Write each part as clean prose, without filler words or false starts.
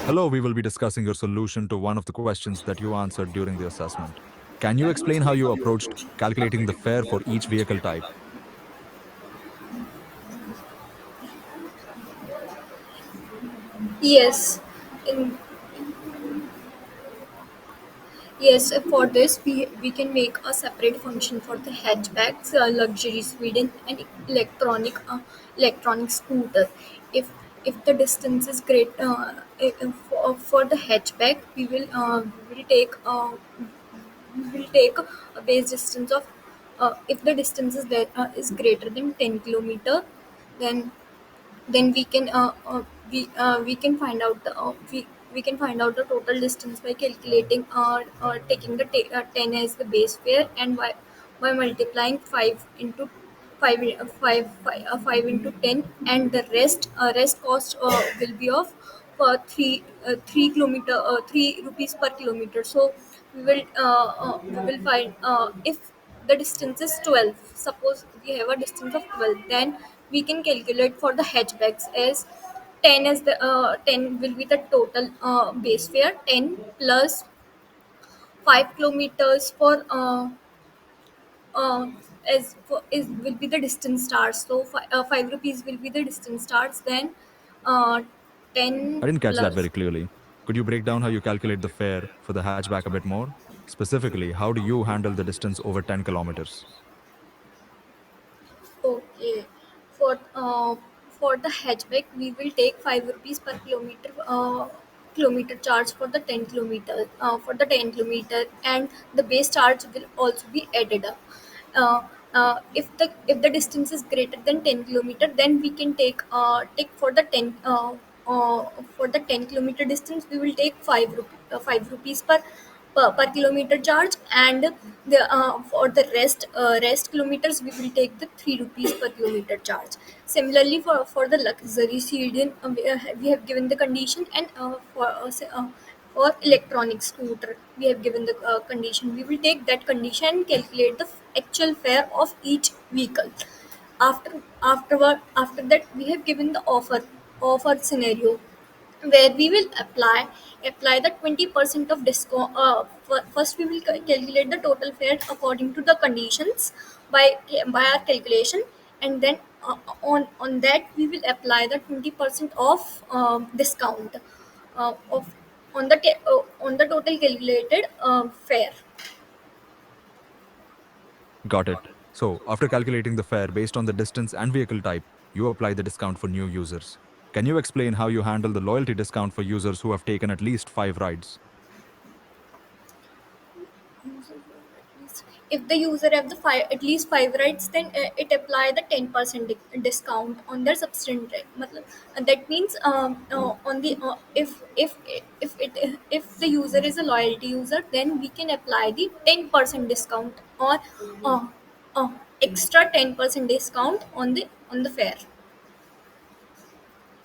Hello, we will be discussing your solution to one of the questions that you answered during the assessment. Can you explain how you approached calculating the fare for each vehicle type? Yes, in, yes. For this, we can make a separate function for the hatchbacks, luxury Sweden, and electronic scooter. If if the distance is great, for the hatchback, we will take a base distance of if the distance is greater than 10 kilometer, then we can we can find out we can find out the total distance by calculating taking the 10 as the base fare, and by multiplying 5 into 5 into 10, and the rest cost will be of 3 rupees per kilometer. So we will find if the distance is 12. Suppose we have a distance of 12, then we can calculate for the hatchbacks as 10 will be the total base fare, 10 plus 5 kilometers for uh, as for, is will be the distance starts. So 5 rupees will be the distance starts, then uh, 10 I didn't catch that plus. very clearly. Could you break down how you calculate the fare for the hatchback a bit more? Specifically, how do you handle the distance over 10 kilometers? Okay. For the hatchback, we will take 5 rupees per kilometer charge for the 10 kilometer, and the base charge will also be added up. If the distance is greater than 10 kilometer, then we can take uh, for the 10 kilometer distance, we will take 5 rupees per kilometer charge, and for the rest kilometers, we will take the 3 rupees per kilometer charge. Similarly, for the luxury sedan, we have given the condition, and for electronic scooter, we have given the condition. We will take that condition and calculate the actual fare of each vehicle. After that, we have given the offer scenario, where we will apply the 20% of discount. First, we will calculate the total fare according to the conditions by our calculation, and then on that we will apply the 20% of discount of on the total calculated fare. Got it. So, after calculating the fare based on the distance and vehicle type, you apply the discount for new users. Can you explain how you handle the loyalty discount for users who have taken at least 5 rides? If the user have the at least 5 rights, then it apply the 10% discount on their subscription rate. That means on the if the user is a loyalty user, then we can apply the 10% discount, or uh, uh, extra 10% discount on the fare,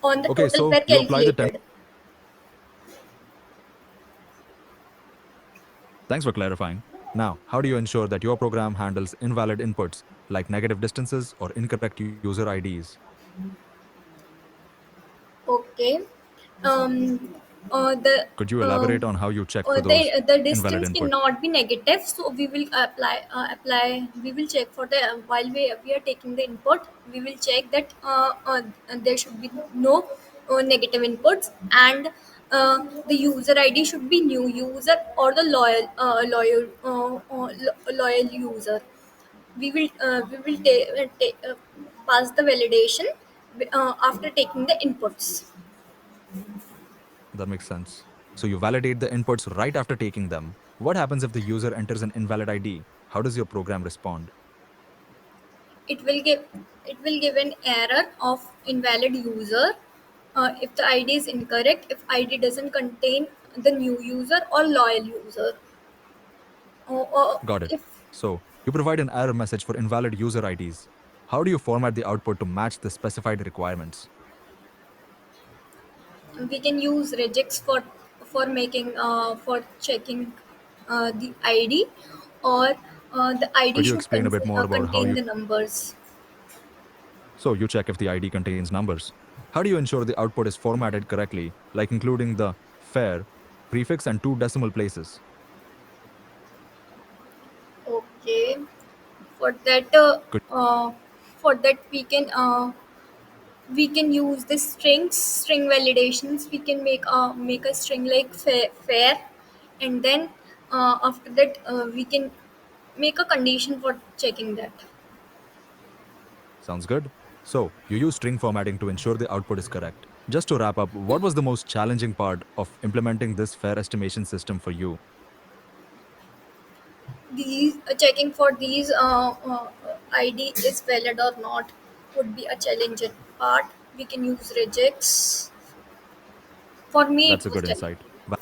on the Okay, total so fare you apply the 10. calculated. Thanks for clarifying. Now, how do you ensure that your program handles invalid inputs like negative distances or incorrect user IDs? Okay. um the Could you uh, elaborate on how you check for those the invalid distance inputs? cannot be negative, so we will apply we will check for the while we are taking the input, we will check that there should be no negative inputs, and the user id should be new user or the loyal user. We will pass the validation after taking the inputs. That makes sense. So you validate the inputs right after taking them. What happens if the user enters an invalid ID? How does your program respond? It will give an error of invalid user if the id is incorrect, if id doesn't contain the new user or loyal user, or Got it. if So you provide an error message for invalid user IDs. How do you format the output to match the specified requirements? we can use regex for making for checking the id, or the id Could you should explain a bit more about how contain you the numbers. So you check if the ID contains numbers. How do you ensure the output is formatted correctly, like including the fare, prefix, and 2 decimal places. Okay. For that, Could uh, for that we can use the string validations. We can make a string like fair, and then after that we can make a condition for checking that. Sounds good. So, you use string formatting to ensure the output is correct. Just to wrap up, what was the most challenging part of implementing this fare estimation system for you? These checking for these id is valid or not would be a challenging part. We can use regex. For me That's it a was good challenging. insight.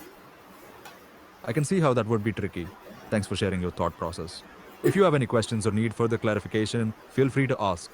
I can see how that would be tricky. Thanks for sharing your thought process. If you have any questions or need further clarification, feel free to ask.